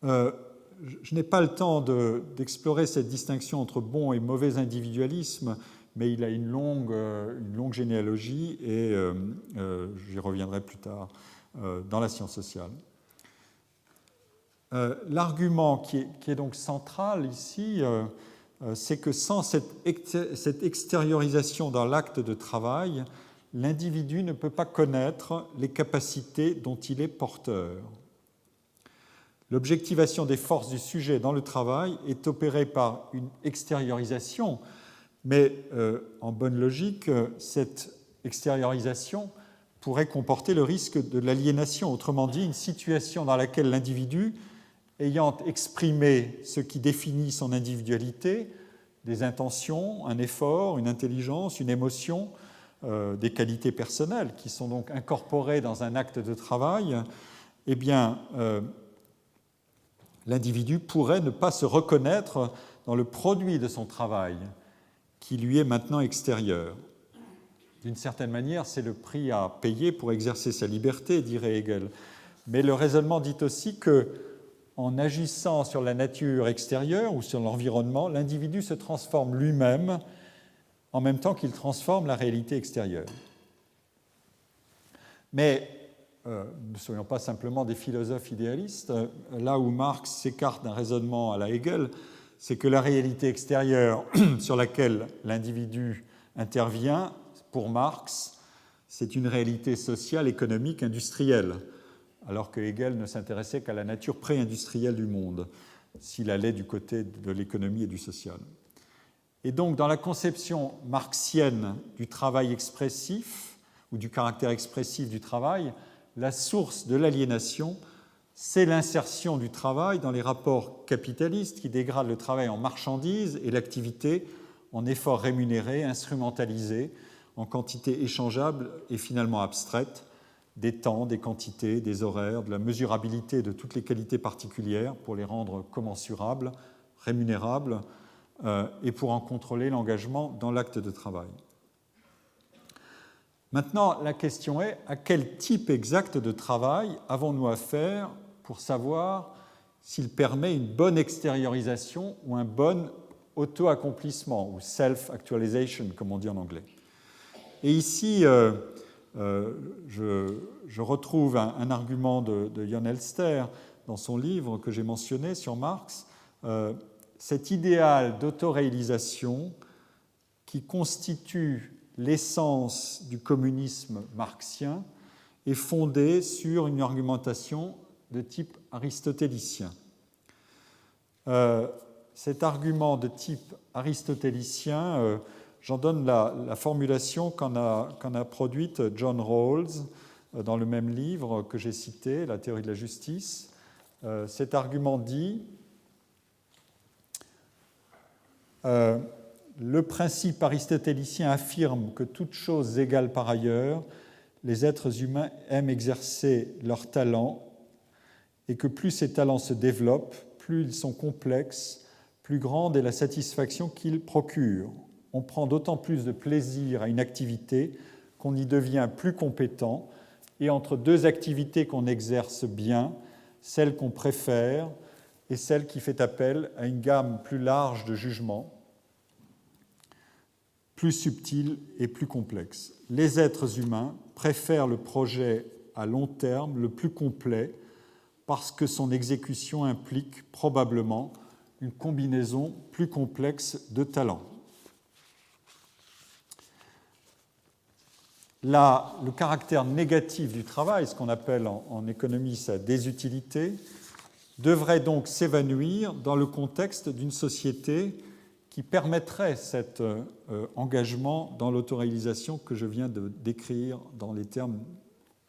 Je n'ai pas le temps d'explorer cette distinction entre bon et mauvais individualisme, mais il a une longue généalogie et j'y reviendrai plus tard dans la science sociale. L'argument qui est donc central ici, c'est que sans cette extériorisation dans l'acte de travail, l'individu ne peut pas connaître les capacités dont il est porteur. L'objectivation des forces du sujet dans le travail est opérée par une extériorisation, mais en bonne logique, cette extériorisation pourrait comporter le risque de l'aliénation, autrement dit, une situation dans laquelle l'individu, ayant exprimé ce qui définit son individualité, des intentions, un effort, une intelligence, une émotion, des qualités personnelles qui sont donc incorporées dans un acte de travail, eh bien, l'individu pourrait ne pas se reconnaître dans le produit de son travail, qui lui est maintenant extérieur. D'une certaine manière, c'est le prix à payer pour exercer sa liberté, dirait Hegel. Mais le raisonnement dit aussi que, en agissant sur la nature extérieure ou sur l'environnement, l'individu se transforme lui-même en même temps qu'il transforme la réalité extérieure. Mais ne soyons pas simplement des philosophes idéalistes. Là où Marx s'écarte d'un raisonnement à la Hegel, c'est que la réalité extérieure sur laquelle l'individu intervient, pour Marx, c'est une réalité sociale, économique, industrielle, alors que Hegel ne s'intéressait qu'à la nature pré-industrielle du monde, s'il allait du côté de l'économie et du social. Et donc, dans la conception marxienne du travail expressif, ou du caractère expressif du travail, la source de l'aliénation, c'est l'insertion du travail dans les rapports capitalistes qui dégradent le travail en marchandise et l'activité en effort rémunéré, instrumentalisé, en quantité échangeable et finalement abstraite, des temps, des quantités, des horaires, de la mesurabilité de toutes les qualités particulières pour les rendre commensurables, rémunérables, et pour en contrôler l'engagement dans l'acte de travail. Maintenant, la question est, à quel type exact de travail avons-nous affaire pour savoir s'il permet une bonne extériorisation ou un bon auto-accomplissement, ou self-actualization, comme on dit en anglais. Et ici, je retrouve un argument de Jon Elster dans son livre que j'ai mentionné sur Marx. Cet idéal d'autoréalisation qui constitue l'essence du communisme marxien est fondé sur une argumentation de type aristotélicien. Cet argument de type aristotélicien, j'en donne la formulation qu'en a produite John Rawls dans le même livre que j'ai cité, La théorie de la justice. Cet argument dit le principe aristotélicien affirme que toutes choses égales par ailleurs, les êtres humains aiment exercer leurs talents et que plus ces talents se développent, plus ils sont complexes, plus grande est la satisfaction qu'ils procurent. On prend d'autant plus de plaisir à une activité qu'on y devient plus compétent, et entre deux activités qu'on exerce bien, celle qu'on préfère et celle qui fait appel à une gamme plus large de jugements, plus subtile et plus complexe. Les êtres humains préfèrent le projet à long terme le plus complet parce que son exécution implique probablement une combinaison plus complexe de talents. Là, le caractère négatif du travail, ce qu'on appelle en économie sa désutilité, devrait donc s'évanouir dans le contexte d'une société qui permettrait cet engagement dans l'autoréalisation que je viens de décrire dans les termes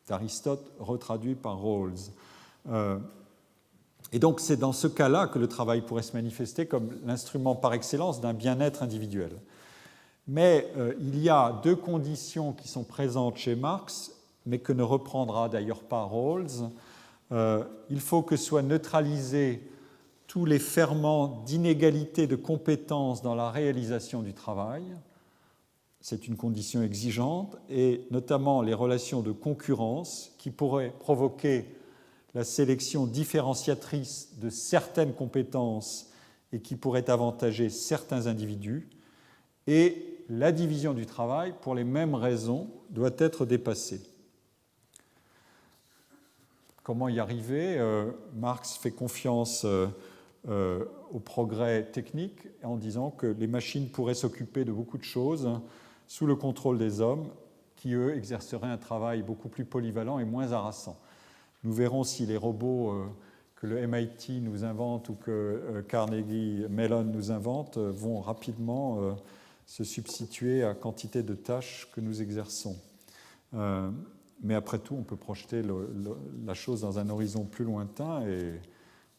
d'Aristote retraduits par Rawls. Et donc c'est dans ce cas-là que le travail pourrait se manifester comme l'instrument par excellence d'un bien-être individuel. Mais il y a deux conditions qui sont présentes chez Marx, mais que ne reprendra d'ailleurs pas Rawls. Il faut que soient neutralisés tous les ferments d'inégalité de compétences dans la réalisation du travail. C'est une condition exigeante, et notamment les relations de concurrence qui pourraient provoquer la sélection différenciatrice de certaines compétences et qui pourraient avantager certains individus. Et la division du travail, pour les mêmes raisons, doit être dépassée. Comment y arriver ? Marx fait confiance au progrès technique en disant que les machines pourraient s'occuper de beaucoup de choses sous le contrôle des hommes qui, eux, exerceraient un travail beaucoup plus polyvalent et moins harassant. Nous verrons si les robots que le MIT nous invente ou que Carnegie Mellon nous invente vont rapidement se substituer à quantité de tâches que nous exerçons. Mais après tout, on peut projeter la chose dans un horizon plus lointain et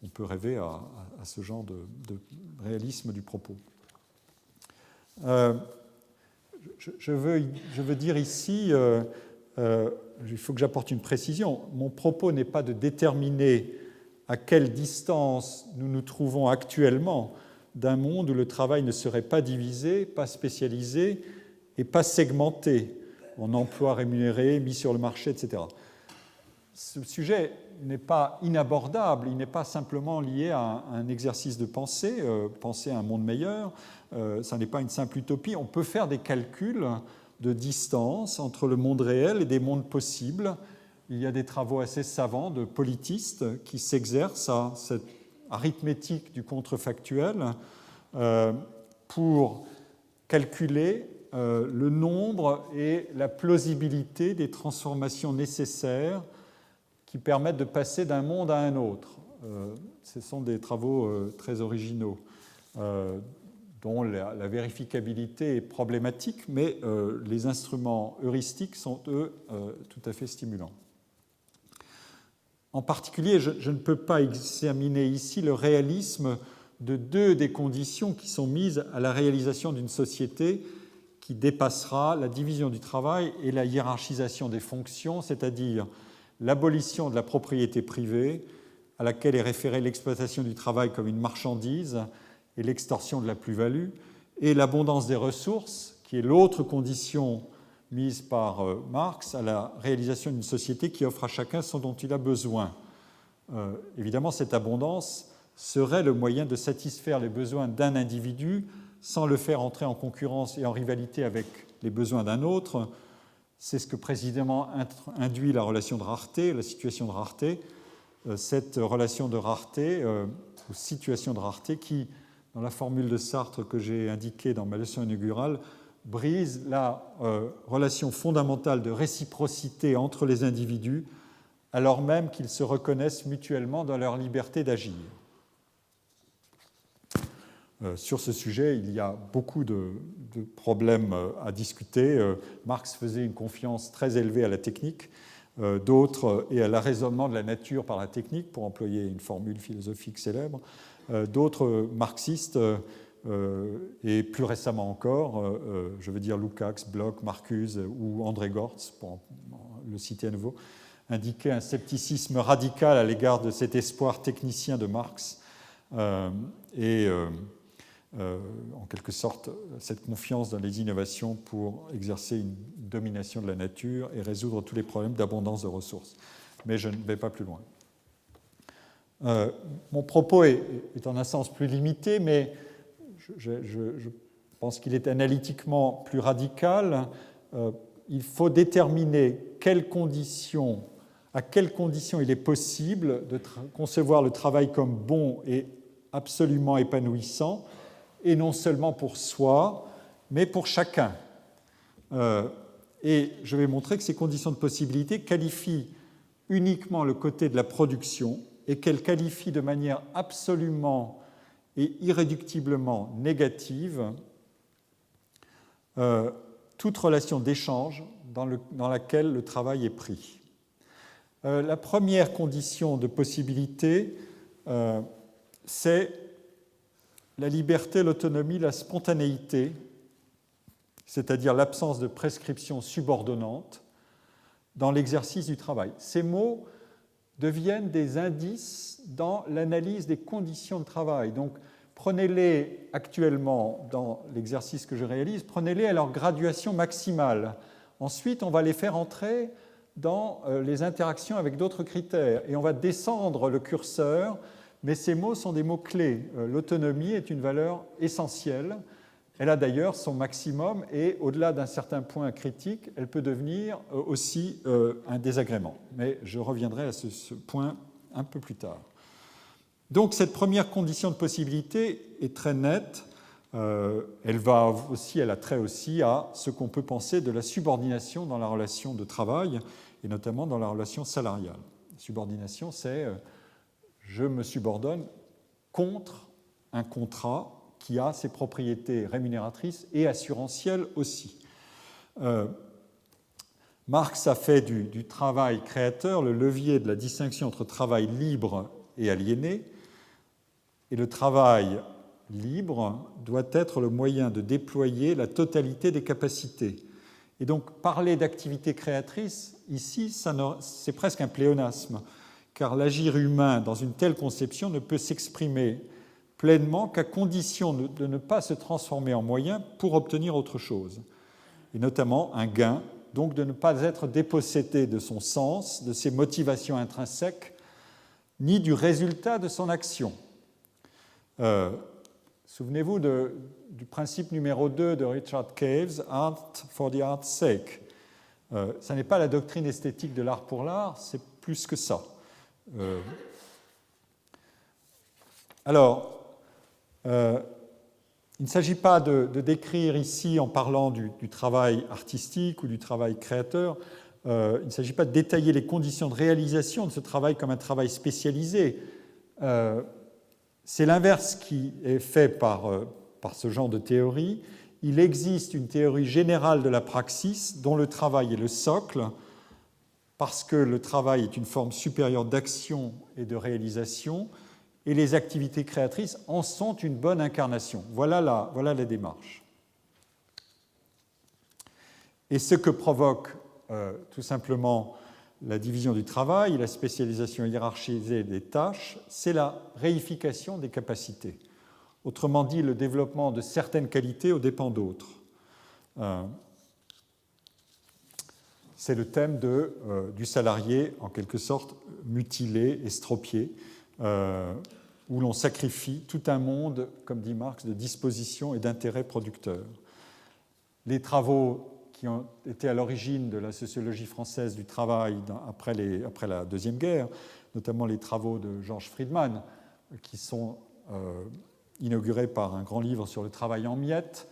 on peut rêver à ce genre de réalisme du propos. Je veux dire ici, il faut que j'apporte une précision. Mon propos n'est pas de déterminer à quelle distance nous nous trouvons actuellement d'un monde où le travail ne serait pas divisé, pas spécialisé et pas segmenté en emplois rémunérés, mis sur le marché, etc. Ce sujet n'est pas inabordable, il n'est pas simplement lié à un exercice de pensée, penser à un monde meilleur, ça n'est pas une simple utopie. On peut faire des calculs de distance entre le monde réel et des mondes possibles. Il y a des travaux assez savants de politistes qui s'exercent à cette arithmétique du contrefactuel pour calculer le nombre et la plausibilité des transformations nécessaires qui permettent de passer d'un monde à un autre. Ce sont des travaux très originaux, dont la vérificabilité est problématique, mais les instruments heuristiques sont, eux, tout à fait stimulants. En particulier, je ne peux pas examiner ici le réalisme de deux des conditions qui sont mises à la réalisation d'une société qui dépassera la division du travail et la hiérarchisation des fonctions, c'est-à-dire l'abolition de la propriété privée, à laquelle est référée l'exploitation du travail comme une marchandise et l'extorsion de la plus-value, et l'abondance des ressources, qui est l'autre condition mise par Marx à la réalisation d'une société qui offre à chacun ce dont il a besoin. Évidemment, cette abondance serait le moyen de satisfaire les besoins d'un individu sans le faire entrer en concurrence et en rivalité avec les besoins d'un autre. C'est ce que précisément induit la relation de rareté, la situation de rareté, cette relation de rareté, ou situation de rareté, qui, dans la formule de Sartre que j'ai indiquée dans ma leçon inaugurale, brise la relation fondamentale de réciprocité entre les individus, alors même qu'ils se reconnaissent mutuellement dans leur liberté d'agir. Sur ce sujet, il y a beaucoup de problèmes à discuter. Marx faisait une confiance très élevée à la technique, d'autres et à l'arraisonnement de la nature par la technique, pour employer une formule philosophique célèbre. D'autres marxistes, et plus récemment encore, je veux dire Lukács, Bloch, Marcuse ou André Gortz, pour le citer à nouveau, indiquaient un scepticisme radical à l'égard de cet espoir technicien de Marx. En quelque sorte, cette confiance dans les innovations pour exercer une domination de la nature et résoudre tous les problèmes d'abondance de ressources. Mais je ne vais pas plus loin. Mon propos est en un sens plus limité, mais je pense qu'il est analytiquement plus radical. Il faut déterminer à quelles conditions il est possible de concevoir le travail comme bon et absolument épanouissant, et non seulement pour soi, mais pour chacun. Et je vais montrer que ces conditions de possibilité qualifient uniquement le côté de la production et qu'elles qualifient de manière absolument et irréductiblement négative toute relation d'échange dans laquelle le travail est pris. La première condition de possibilité, c'est la liberté, l'autonomie, la spontanéité, c'est-à-dire l'absence de prescription subordonnante dans l'exercice du travail. Ces mots deviennent des indices dans l'analyse des conditions de travail. Donc, prenez-les actuellement dans l'exercice que je réalise, prenez-les à leur graduation maximale. Ensuite, on va les faire entrer dans les interactions avec d'autres critères et on va descendre le curseur. Mais ces mots sont des mots-clés. L'autonomie est une valeur essentielle. Elle a d'ailleurs son maximum et au-delà d'un certain point critique, elle peut devenir aussi un désagrément. Mais je reviendrai à ce point un peu plus tard. Donc cette première condition de possibilité est très nette. Elle a trait aussi à ce qu'on peut penser de la subordination dans la relation de travail et notamment dans la relation salariale. La subordination, c'est je me subordonne contre un contrat qui a ses propriétés rémunératrices et assurantielles aussi. Marx a fait du travail créateur le levier de la distinction entre travail libre et aliéné, et le travail libre doit être le moyen de déployer la totalité des capacités. Et donc parler d'activité créatrice, ici, c'est presque un pléonasme, car l'agir humain dans une telle conception ne peut s'exprimer pleinement qu'à condition de ne pas se transformer en moyen pour obtenir autre chose, et notamment un gain, donc de ne pas être dépossédé de son sens, de ses motivations intrinsèques, ni du résultat de son action. Souvenez-vous du principe numéro 2 de Richard Caves, Art for the art's sake. Ce n'est pas la doctrine esthétique de l'art pour l'art, c'est plus que ça. Il ne s'agit pas de décrire ici, en parlant du travail artistique ou du travail créateur, il ne s'agit pas de détailler les conditions de réalisation de ce travail comme un travail spécialisé. C'est l'inverse qui est fait par ce genre de théorie. Il existe une théorie générale de la praxis dont le travail est le socle, parce que le travail est une forme supérieure d'action et de réalisation, et les activités créatrices en sont une bonne incarnation. Voilà la démarche. Et ce que provoque tout simplement la division du travail, la spécialisation hiérarchisée des tâches, c'est la réification des capacités. Autrement dit, le développement de certaines qualités aux dépens d'autres. C'est le thème du salarié, en quelque sorte, mutilé, estropié, où l'on sacrifie tout un monde, comme dit Marx, de dispositions et d'intérêts producteurs. Les travaux qui ont été à l'origine de la sociologie française du travail après la Deuxième Guerre, notamment les travaux de Georges Friedman, qui sont inaugurés par un grand livre sur le travail en miettes,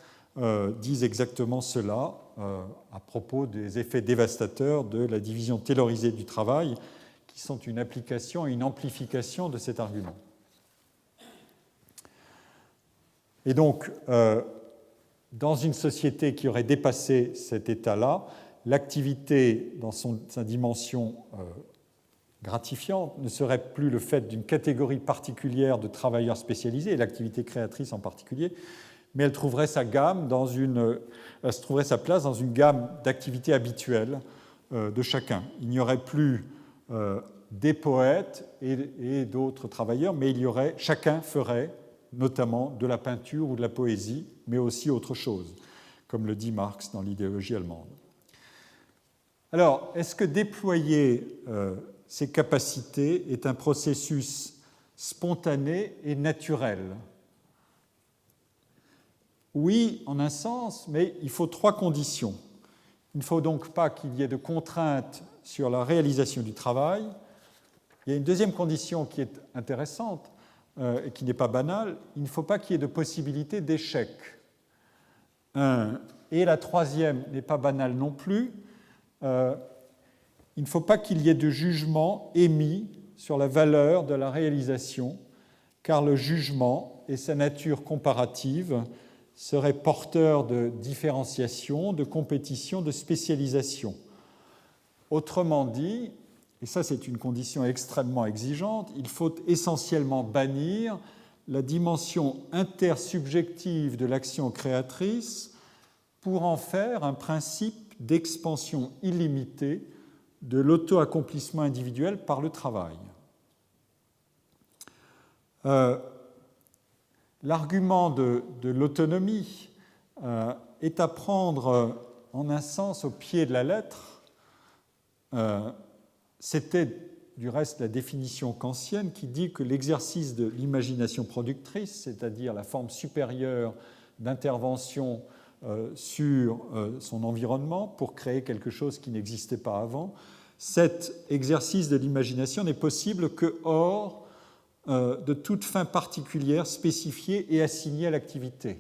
disent exactement cela à propos des effets dévastateurs de la division taylorisée du travail, qui sont une application et une amplification de cet argument. Et donc, dans une société qui aurait dépassé cet état-là, l'activité dans sa dimension gratifiante ne serait plus le fait d'une catégorie particulière de travailleurs spécialisés, et l'activité créatrice en particulier, mais elle trouverait sa place dans une gamme d'activités habituelles de chacun. Il n'y aurait plus des poètes et d'autres travailleurs, mais chacun ferait notamment de la peinture ou de la poésie, mais aussi autre chose, comme le dit Marx dans l'idéologie allemande. Alors, est-ce que déployer ces capacités est un processus spontané et naturel ? Oui, en un sens, mais il faut 3 conditions. Il ne faut donc pas qu'il y ait de contraintes sur la réalisation du travail. Il y a une deuxième condition qui est intéressante, et qui n'est pas banal, il ne faut pas qu'il y ait de possibilité d'échec. Et la troisième n'est pas banale non plus, il ne faut pas qu'il y ait de jugement émis sur la valeur de la réalisation, car le jugement et sa nature comparative seraient porteurs de différenciation, de compétition, de spécialisation. Autrement dit, et ça c'est une condition extrêmement exigeante, il faut essentiellement bannir la dimension intersubjective de l'action créatrice pour en faire un principe d'expansion illimitée de l'auto-accomplissement individuel par le travail. L'argument de l'autonomie est à prendre en un sens au pied de la lettre. C'était du reste la définition kantienne qui dit que l'exercice de l'imagination productrice, c'est-à-dire la forme supérieure d'intervention sur son environnement pour créer quelque chose qui n'existait pas avant, cet exercice de l'imagination n'est possible que hors de toute fin particulière spécifiée et assignée à l'activité.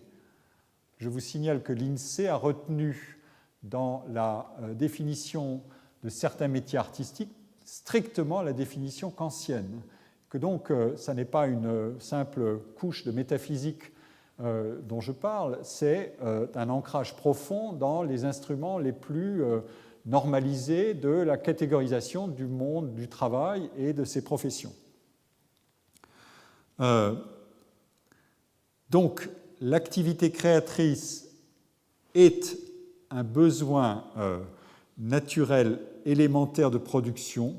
Je vous signale que l'INSEE a retenu dans la définition de certains métiers artistiques strictement la définition kantienne, que donc ça n'est pas une simple couche de métaphysique dont je parle, c'est un ancrage profond dans les instruments les plus normalisés de la catégorisation du monde du travail et de ses professions. Donc, l'activité créatrice est un besoin naturel élémentaire de production,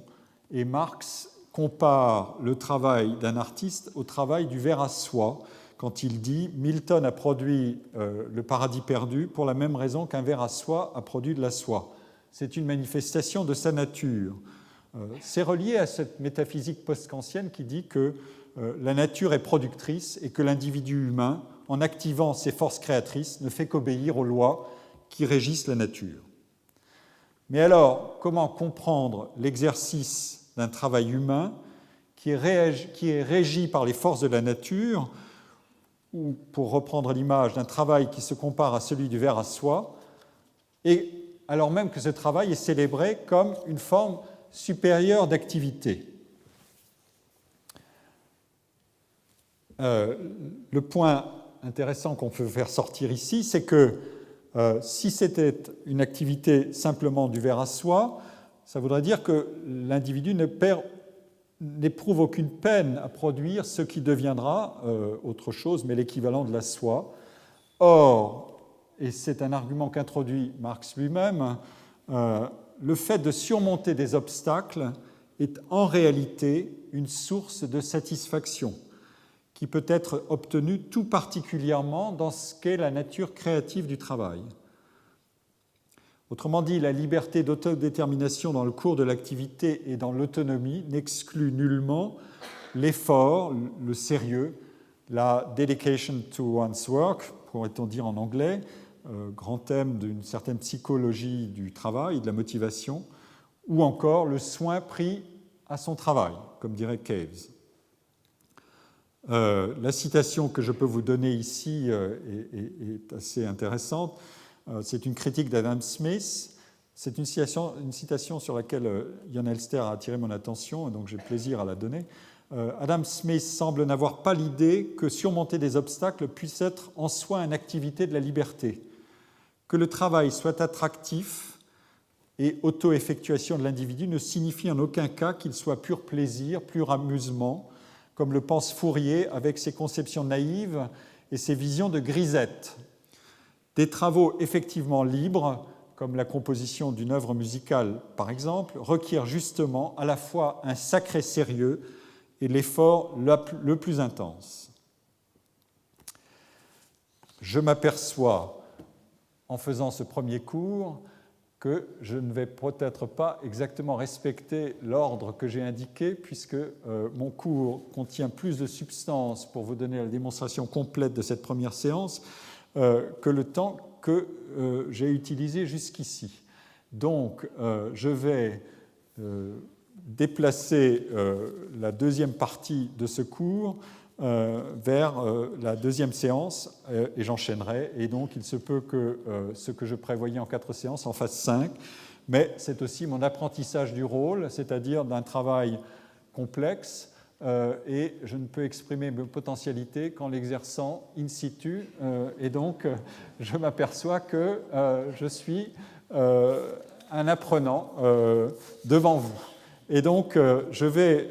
et Marx compare le travail d'un artiste au travail du ver à soie quand il dit « Milton a produit le paradis perdu pour la même raison qu'un ver à soie a produit de la soie. C'est une manifestation de sa nature. » C'est relié à cette métaphysique post-kantienne qui dit que la nature est productrice et que l'individu humain, en activant ses forces créatrices, ne fait qu'obéir aux lois qui régissent la nature. Mais alors, comment comprendre l'exercice d'un travail humain qui est régi par les forces de la nature, ou, pour reprendre l'image, d'un travail qui se compare à celui du ver à soie, et alors même que ce travail est célébré comme une forme supérieure d'activité? Le point intéressant qu'on peut faire sortir ici, c'est que si c'était une activité simplement du ver à soie, ça voudrait dire que l'individu n'éprouve aucune peine à produire ce qui deviendra autre chose, mais l'équivalent de la soi. Or, et c'est un argument qu'introduit Marx lui-même, le fait de surmonter des obstacles est en réalité une source de satisfaction qui peut être obtenue tout particulièrement dans ce qu'est la nature créative du travail. Autrement dit, la liberté d'autodétermination dans le cours de l'activité et dans l'autonomie n'exclut nullement l'effort, le sérieux, la dedication to one's work, pourrait-on dire en anglais, grand thème d'une certaine psychologie du travail, de la motivation, ou encore le soin pris à son travail, comme dirait Caves. La citation que je peux vous donner ici est assez intéressante. C'est une critique d'Adam Smith. C'est une citation sur laquelle Jan Elster a attiré mon attention, et donc j'ai plaisir à la donner. Adam Smith semble n'avoir pas l'idée que surmonter des obstacles puisse être en soi une activité de la liberté. Que le travail soit attractif et auto-effectuation de l'individu ne signifie en aucun cas qu'il soit pur plaisir, pur amusement, comme le pense Fourier avec ses conceptions naïves et ses visions de grisette. Des travaux effectivement libres, comme la composition d'une œuvre musicale par exemple, requièrent justement à la fois un sacré sérieux et l'effort le plus intense. Je m'aperçois, en faisant ce premier cours, que je ne vais peut-être pas exactement respecter l'ordre que j'ai indiqué, puisque mon cours contient plus de substance pour vous donner la démonstration complète de cette première séance que le temps que j'ai utilisé jusqu'ici. Donc, je vais déplacer la deuxième partie de ce cours vers la deuxième séance et j'enchaînerai. Et donc, il se peut que ce que je prévoyais en 4 séances en fasse 5, mais c'est aussi mon apprentissage du rôle, c'est-à-dire d'un travail complexe, et je ne peux exprimer mes potentialités qu'en l'exerçant in situ, et donc je m'aperçois que je suis un apprenant devant vous. Et donc, je vais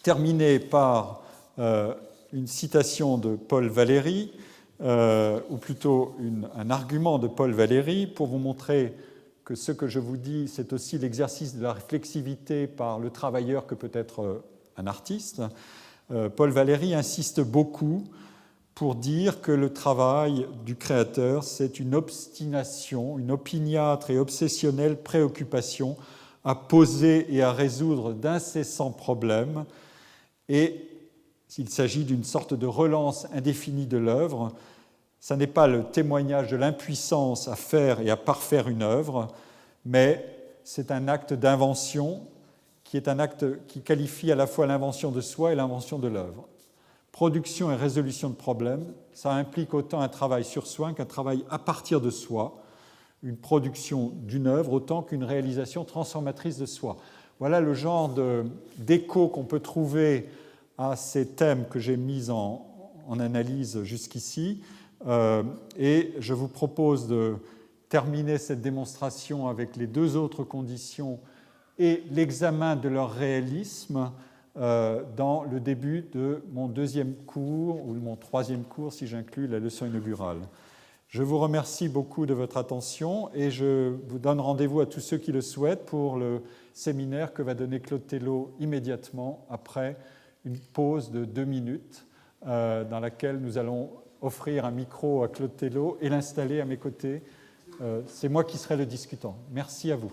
terminer par une citation de Paul Valéry, ou plutôt un argument de Paul Valéry, pour vous montrer que ce que je vous dis, c'est aussi l'exercice de la réflexivité par le travailleur que peut être un artiste. Paul Valéry insiste beaucoup pour dire que le travail du créateur, c'est une obstination, une opiniâtre et obsessionnelle préoccupation à poser et à résoudre d'incessants problèmes, et s'il s'agit d'une sorte de relance indéfinie de l'œuvre, ce n'est pas le témoignage de l'impuissance à faire et à parfaire une œuvre, mais c'est un acte d'invention qui est un acte qui qualifie à la fois l'invention de soi et l'invention de l'œuvre. Production et résolution de problèmes, ça implique autant un travail sur soi qu'un travail à partir de soi, une production d'une œuvre autant qu'une réalisation transformatrice de soi. Voilà le genre d'écho qu'on peut trouver à ces thèmes que j'ai mis en analyse jusqu'ici. Et je vous propose de terminer cette démonstration avec les 2 autres conditions et l'examen de leur réalisme dans le début de mon 2e cours, ou mon 3e cours si j'inclus la leçon inaugurale. Je vous remercie beaucoup de votre attention et je vous donne rendez-vous à tous ceux qui le souhaitent pour le séminaire que va donner Claude Tello immédiatement après une pause de 2 minutes dans laquelle nous allons offrir un micro à Claude Tello et l'installer à mes côtés. C'est moi qui serai le discutant. Merci à vous.